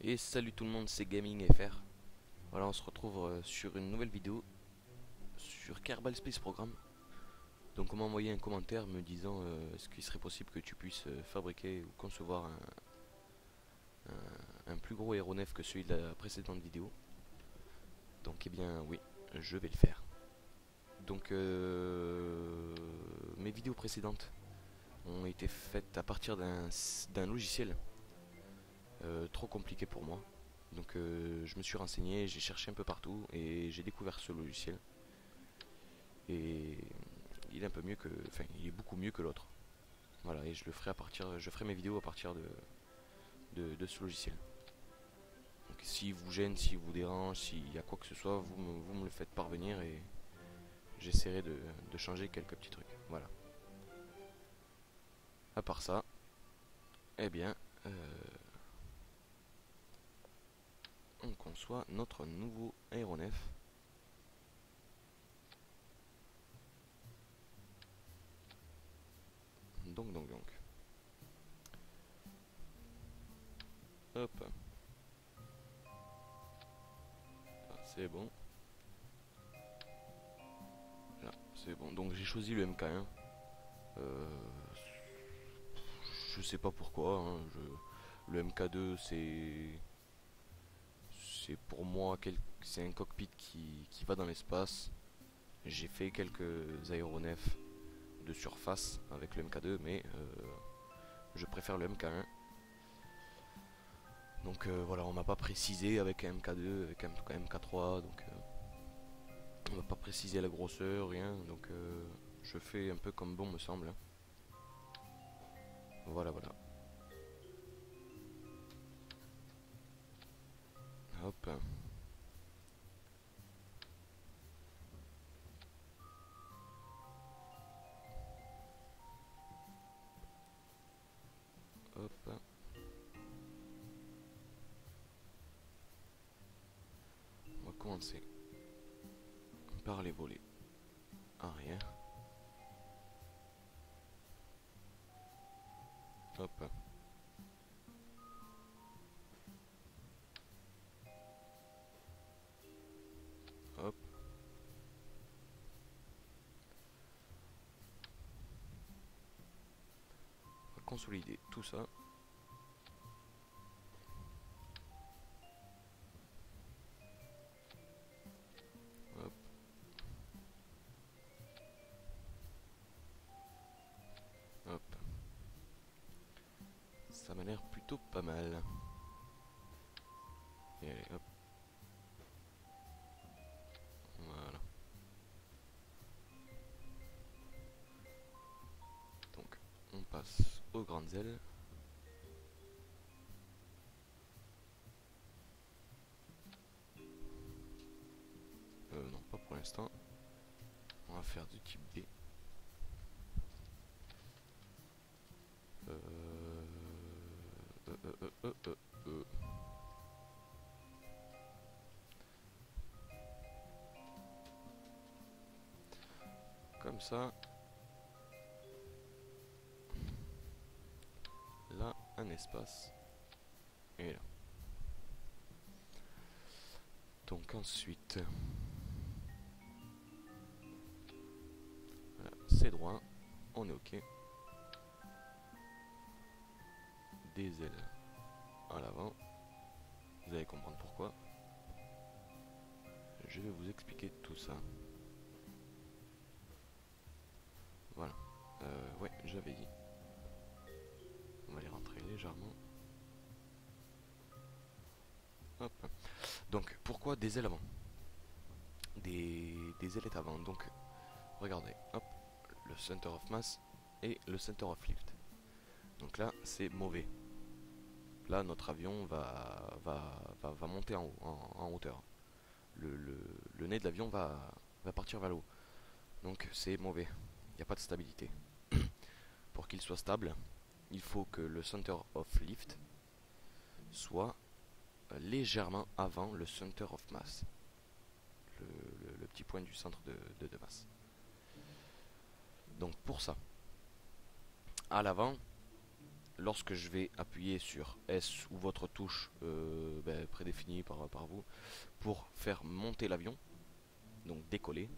Et salut tout le monde, c'est Gaming FR. Voilà, on se retrouve sur une nouvelle vidéo sur Kerbal Space Program. Donc on m'a envoyé un commentaire me disant est-ce qu'il serait possible que tu puisses fabriquer ou concevoir un plus gros aéronef que celui de la précédente vidéo. Donc eh bien oui, je vais le faire. Donc mes vidéos précédentes ont été faites à partir d'un logiciel trop compliqué pour moi. Donc je me suis renseigné, j'ai cherché un peu partout et j'ai découvert ce logiciel. Et il est un peu mieux que, enfin, il est beaucoup mieux que l'autre. Voilà, et je ferai mes vidéos à partir de ce logiciel. Donc s'il vous gêne, s'il vous dérange, s'il y a quoi que ce soit, vous me le faites parvenir et j'essaierai de changer quelques petits trucs. Voilà. À part ça, eh bien, on conçoit notre nouveau aéronef. Donc. Hop. Ah, c'est bon. Là, c'est bon. Donc j'ai choisi le MK1. Euh, je sais pas pourquoi. Hein, le MK2, c'est pour moi c'est un cockpit qui va dans l'espace. J'ai fait quelques aéronefs de surface avec le MK2, mais je préfère le MK1. Donc voilà, on m'a pas précisé avec un MK2, avec un MK3, donc on m'a pas précisé la grosseur, rien. Donc je fais un peu comme bon me semble. Hein. Voilà. Hop. Hop. On va commencer par les volets arrière. Hop. Hop. On va consolider tout ça. Hop. Hop. Ça m'a l'air plutôt pas mal. Et allez, hop. Voilà. Donc, on passe aux grandes ailes. Non, pas pour l'instant. On va faire du type B. Euh, euh, euh, euh, euh, euh. Comme ça. Là, un espace. Et là. Donc ensuite, voilà, c'est droit. On est OK. Des ailes à l'avant. Vous allez comprendre pourquoi. Je vais vous expliquer tout ça. Voilà. Ouais, j'avais dit. On va les rentrer légèrement. Hop. Donc, pourquoi des ailes avant? Des ailettes avant. Donc, regardez. Hop. Le center of mass et le center of lift. Donc là, c'est mauvais. Là, notre avion va monter en, haut, en hauteur. Le nez de l'avion va partir vers le haut. Donc c'est mauvais. Il n'y a pas de stabilité. Pour qu'il soit stable, il faut que le center of lift soit légèrement avant le center of mass. Le petit point du centre de masse. Donc pour ça, à l'avant, lorsque je vais appuyer sur S ou votre touche prédéfinie par vous pour faire monter l'avion, donc décoller,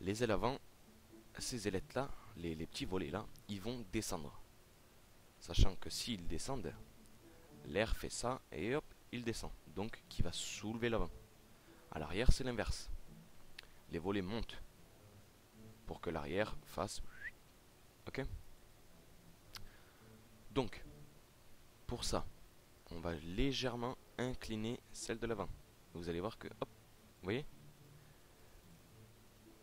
les ailes avant, ces ailettes là, les petits volets là, ils vont descendre. Sachant que s'ils descendent, l'air fait ça et hop, il descend. Donc qui va soulever l'avant. À l'arrière, c'est l'inverse. Les volets montent pour que l'arrière fasse. Ok. Donc, pour ça, on va légèrement incliner celle de l'avant. Vous allez voir que, hop, vous voyez,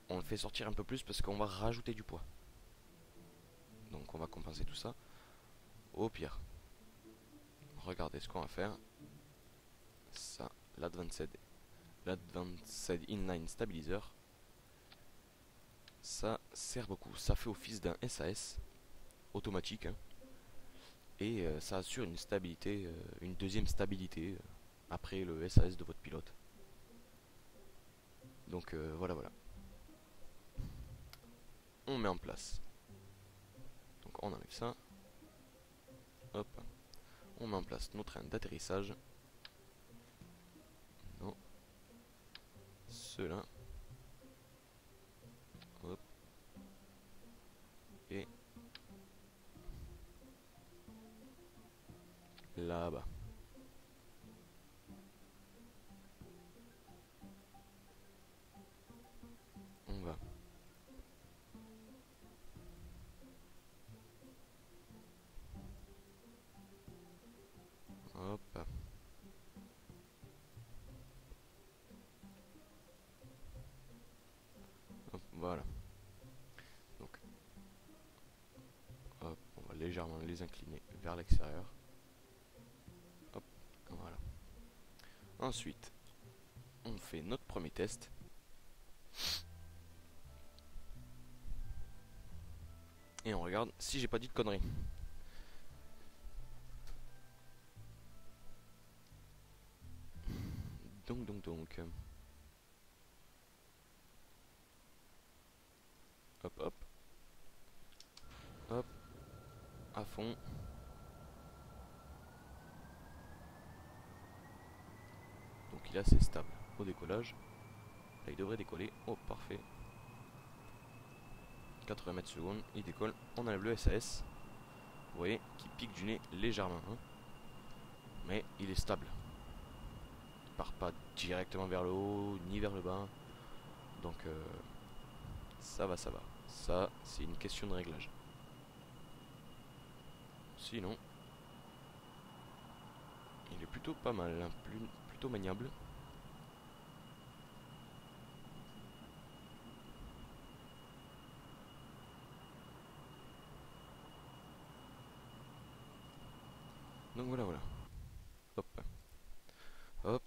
on le fait sortir un peu plus parce qu'on va rajouter du poids. Donc on va compenser tout ça. Au pire, regardez ce qu'on va faire. Ça, l'Advanced Inline Stabilizer, ça sert beaucoup. Ça fait office d'un SAS automatique, hein, et ça assure une stabilité, une deuxième stabilité après le SAS de votre pilote. Donc voilà. On met en place. Donc on enlève ça. Hop. On met en place nos trains d'atterrissage. Non. Ceux-là. Hop. Et là-bas. On va. Hop. Hop, voilà. Donc, hop, on va légèrement les incliner vers l'extérieur. Hop, voilà. Ensuite, on fait notre premier test. Et on regarde si j'ai pas dit de conneries. Donc. Hop. Hop. À fond. Donc il est assez stable au décollage. Là il devrait décoller. Oh parfait. 80 mètres secondes, il décolle. On enlève le SAS. Vous voyez qui pique du nez légèrement, hein. Mais il est stable. Il part pas directement vers le haut ni vers le bas. Donc ça va. Ça c'est une question de réglage. Sinon, il est plutôt pas mal, hein, plutôt maniable. Donc voilà. Hop. Hop.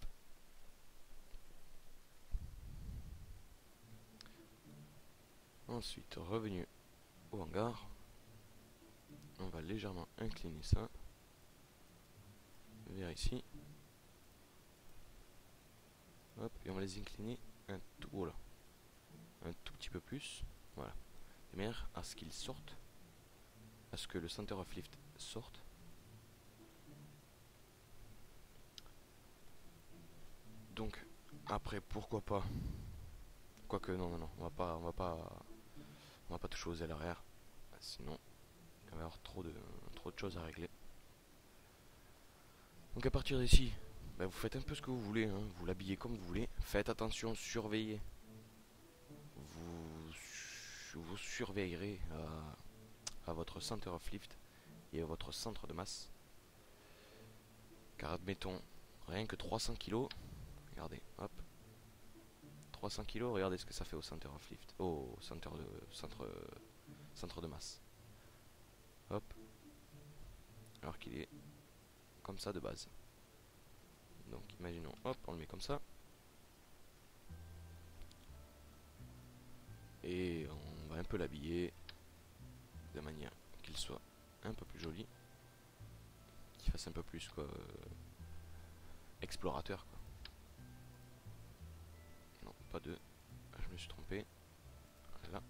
Ensuite, revenu au hangar. On va légèrement incliner ça vers ici. Hop, et on va les incliner un tout petit peu plus. Voilà. De manière à ce qu'ils sortent. À ce que le center of lift sorte. Donc, après, pourquoi pas. Quoique, non, on va pas toucher aux ailes arrière. Sinon, il va y avoir trop de choses à régler. Donc à partir d'ici, vous faites un peu ce que vous voulez, hein. Vous l'habillez comme vous voulez. Faites attention, surveillez. Vous surveillerez à votre center of lift et à votre centre de masse. Car admettons, rien que 300 kg, regardez, hop. 300 kg, regardez ce que ça fait au center of lift, au centre de masse. Hop. Alors qu'il est comme ça de base. Donc imaginons, hop, on le met comme ça. Et on va un peu l'habiller de manière qu'il soit un peu plus joli, qu'il fasse un peu plus quoi, explorateur quoi. Non, pas deux, je me suis trompé. Là.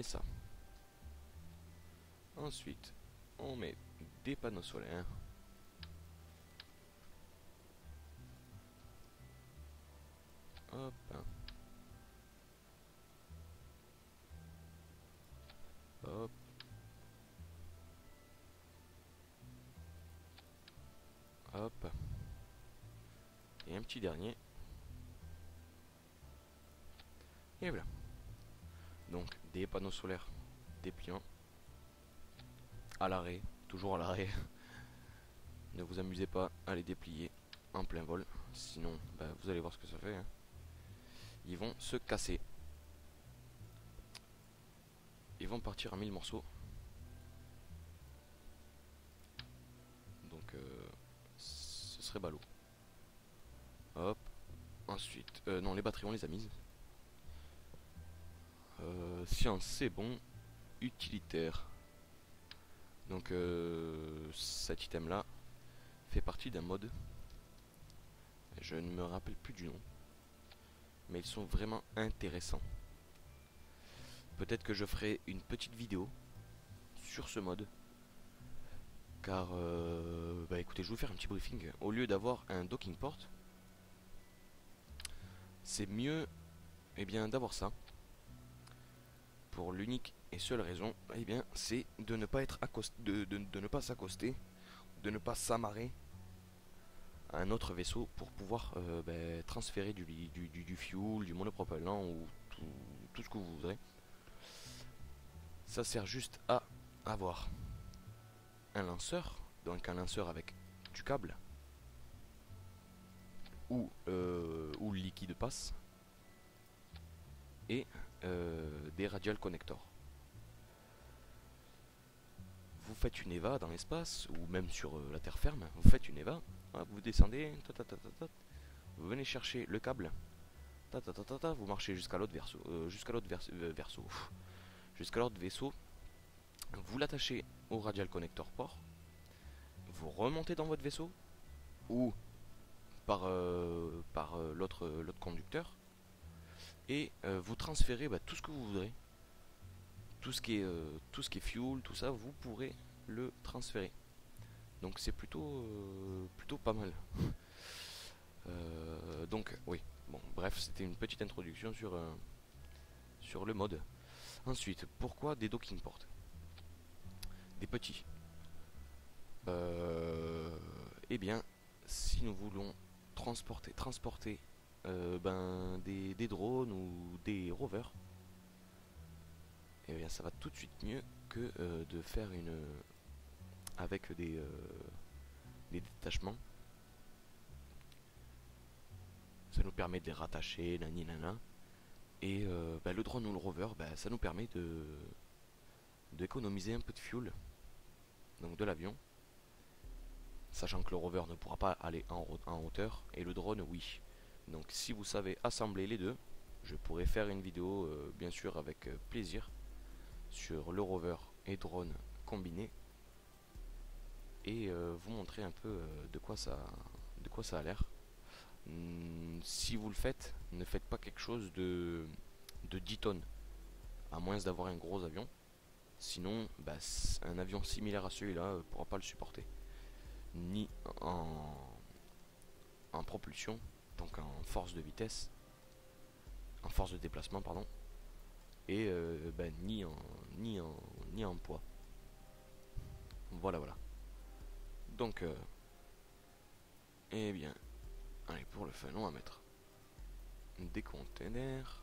met ça. Ensuite, on met des panneaux solaires. Hop. Hop. Hop. Et un petit dernier. Et voilà. Donc des panneaux solaires dépliants. À l'arrêt. Toujours à l'arrêt. Ne vous amusez pas à les déplier en plein vol. Sinon, bah, vous allez voir ce que ça fait. Hein. Ils vont se casser. Ils vont partir en 1000 morceaux. Donc ce serait ballot. Hop. Ensuite, non, les batteries on les a mises. Science c'est bon. Utilitaire. Donc cet item là fait partie d'un mode. Je ne me rappelle plus du nom. Mais ils sont vraiment intéressants. Peut-être que je ferai une petite vidéo sur ce mode. Car, bah écoutez, je vais vous faire un petit briefing. Au lieu d'avoir un docking port, c'est mieux d'avoir ça. Pour l'unique et seule raison, c'est de ne pas être de ne pas s'accoster, de ne pas s'amarrer à un autre vaisseau pour pouvoir transférer du fuel, du monopropellant ou tout ce que vous voudrez. Ça sert juste à avoir un lanceur, donc un lanceur avec du câble ou le liquide passe et des radial connectors. Vous faites une EVA dans l'espace ou même sur la terre ferme, vous faites une EVA, vous descendez, vous venez chercher le câble, vous marchez jusqu'à l'autre jusqu'à l'autre vaisseau, vous l'attachez au radial connector port, vous remontez dans votre vaisseau ou par l'autre conducteur et vous transférez tout ce que vous voudrez, tout ce qui est fuel, tout ça, vous pourrez le transférer. Donc c'est plutôt pas mal. Donc oui, bon, bref, c'était une petite introduction sur le mode. Ensuite, pourquoi des docking ports? Des petits. Si nous voulons transporter des drones ou des rovers, ça va tout de suite mieux que de faire avec des détachements. Ça nous permet de les rattacher, nani nana. Et le drone ou le rover, ça nous permet d'économiser un peu de fuel, donc de l'avion. Sachant que le rover ne pourra pas aller en hauteur et le drone oui. Donc si vous savez assembler les deux, je pourrais faire une vidéo bien sûr avec plaisir sur le rover et drone combiné et vous montrer un peu de quoi ça a l'air. Si vous le faites, ne faites pas quelque chose de 10 tonnes, à moins d'avoir un gros avion. Sinon, un avion similaire à celui-là ne pourra pas le supporter. Ni en propulsion, donc en force de vitesse, en force de déplacement, pardon, et ni en poids. Voilà. Donc, allez, pour le fun, on va mettre des containers.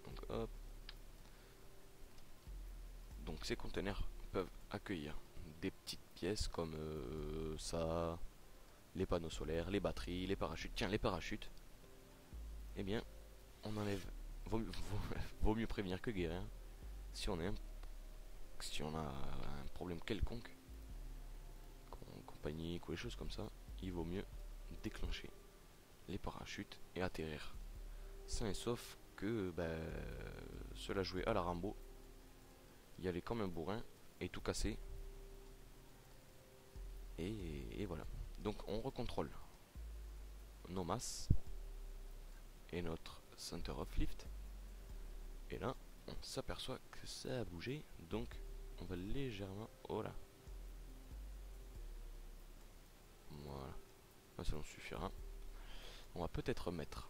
Donc, hop. Donc, ces containers peuvent accueillir des petites pièces comme ça, les panneaux solaires, les batteries, les parachutes. Tiens, les parachutes, on enlève. Vaut mieux prévenir que guérir. Si on a un problème quelconque, panique ou les choses comme ça, il vaut mieux déclencher les parachutes et atterrir sain et sauf que cela jouait à la Rambo, y aller comme un bourrin et tout casser. Et voilà. Donc on recontrôle nos masses et notre center of lift. Et là, on s'aperçoit que ça a bougé, donc on va légèrement... Oh là. Voilà. Ça nous suffira. On va peut-être mettre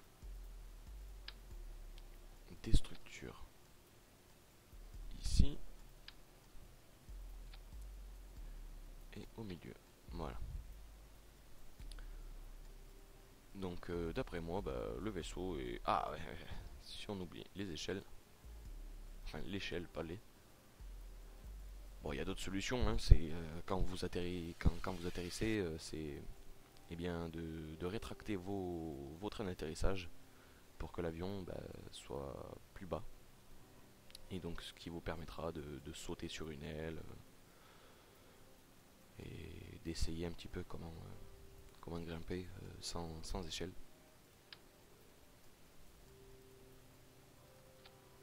des structures ici et au milieu. Voilà. Donc d'après moi, bah, le vaisseau est... Ah ouais, si on oublie les échelles. Enfin l'échelle, pas les... Bon, il y a d'autres solutions, hein. C'est quand vous quand vous atterrissez, c'est eh bien de rétracter vos trains d'atterrissage pour que l'avion bah, soit plus bas. Et donc ce qui vous permettra de sauter sur une aile et d'essayer un petit peu comment grimper sans échelle.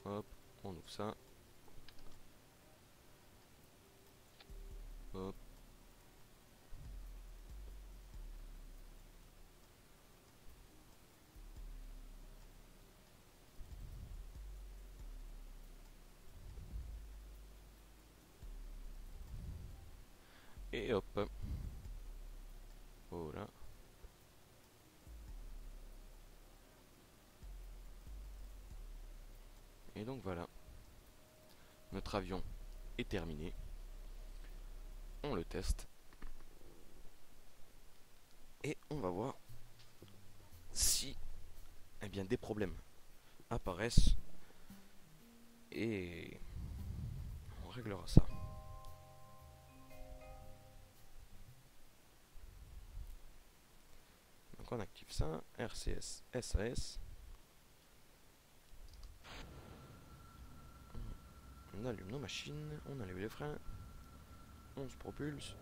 Hop, on ouvre ça. Hop. Et hop. Voilà. Et donc voilà. Notre avion est terminé. On le teste. Et on va voir si eh bien, des problèmes apparaissent. Et on réglera ça. Donc on active ça. RCS, SAS. On allume nos machines. On enlève les freins. On se propulse.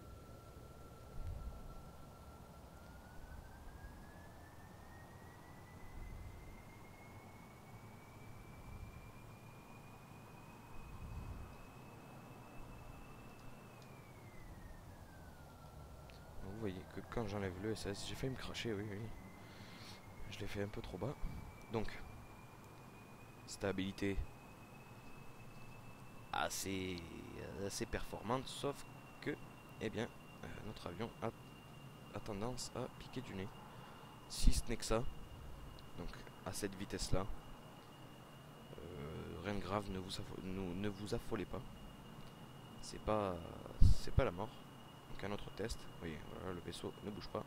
Vous voyez que quand j'enlève le SS, j'ai failli me cracher, oui, oui. Je l'ai fait un peu trop bas. Donc, stabilité assez performante, sauf que, eh bien, notre avion a tendance à piquer du nez. Si ce n'est que ça, donc à cette vitesse-là, rien de grave, ne vous affolez pas. C'est pas, c'est pas la mort. Donc un autre test. Oui, voilà, le vaisseau ne bouge pas,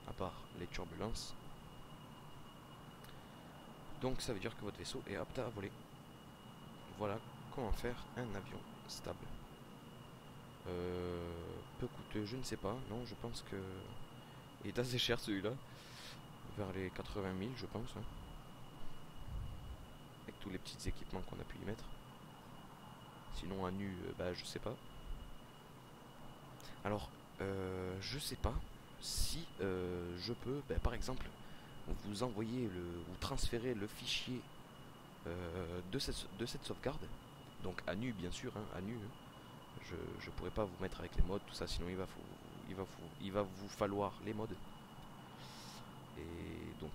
à part les turbulences. Donc ça veut dire que votre vaisseau est apte à voler. Voilà comment faire un avion stable. Peu coûteux, je ne sais pas. Non, je pense que il est assez cher celui-là. Vers les 80 000, je pense. Hein. Avec tous les petits équipements qu'on a pu y mettre. Sinon, à nu, bah, je sais pas. Alors, je sais pas si je peux, bah, par exemple, vous envoyer ou transférer le fichier de cette sauvegarde. Donc à nu, bien sûr, hein, à nu. Je pourrais pas vous mettre avec les modes, tout ça, sinon il va vous falloir les modes. Et donc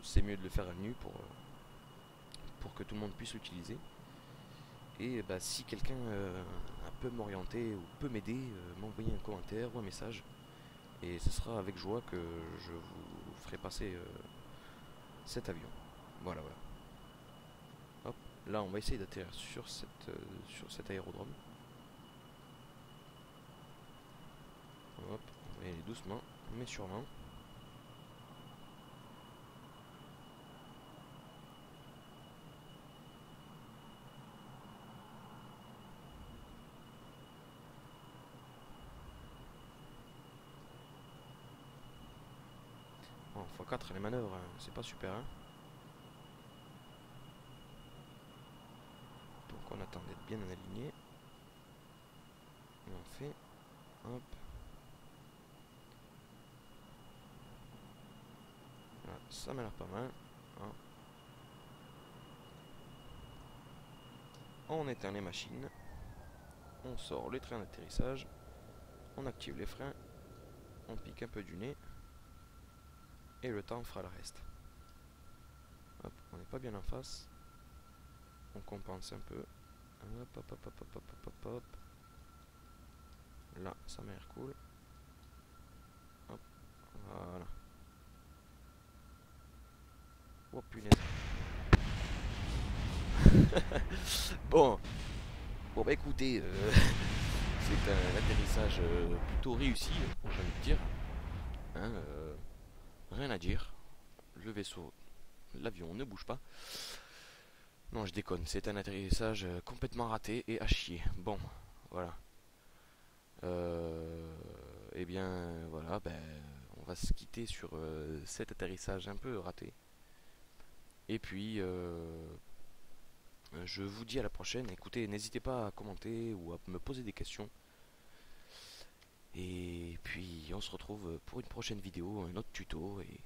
c'est mieux de le faire à nu pour que tout le monde puisse l'utiliser. Et bah, si quelqu'un peut m'orienter ou peut m'aider, m'envoyer un commentaire ou un message. Et ce sera avec joie que je vous ferai passer cet avion. Voilà, voilà. Hop, là on va essayer d'atterrir sur cet aérodrome. Hop, on va y aller doucement, mais sûrement. Bon, x4 les manœuvres, hein, c'est pas super. Hein. Donc on attend d'être bien aligné. Et on fait. Hop. Voilà, ça m'a l'air pas mal. Hein. On éteint les machines. On sort les trains d'atterrissage. On active les freins. On pique un peu du nez. Et le temps fera le reste. Hop, on n'est pas bien en face. On compense un peu. Hop, hop, hop, hop, hop, hop, hop, hop, hop. Là, ça m'a l'air cool. Hop, voilà. Oh punaise. Bon, bon bah écoutez, c'est un atterrissage plutôt réussi, j'ai envie de dire. Hein, rien à dire. Le vaisseau, l'avion ne bouge pas. Non, je déconne, c'est un atterrissage complètement raté et à chier. Bon, voilà. Eh bien, voilà, ben, on va se quitter sur cet atterrissage un peu raté. Et puis, je vous dis à la prochaine. Écoutez, n'hésitez pas à commenter ou à me poser des questions. Et puis, on se retrouve pour une prochaine vidéo, un autre tuto. Et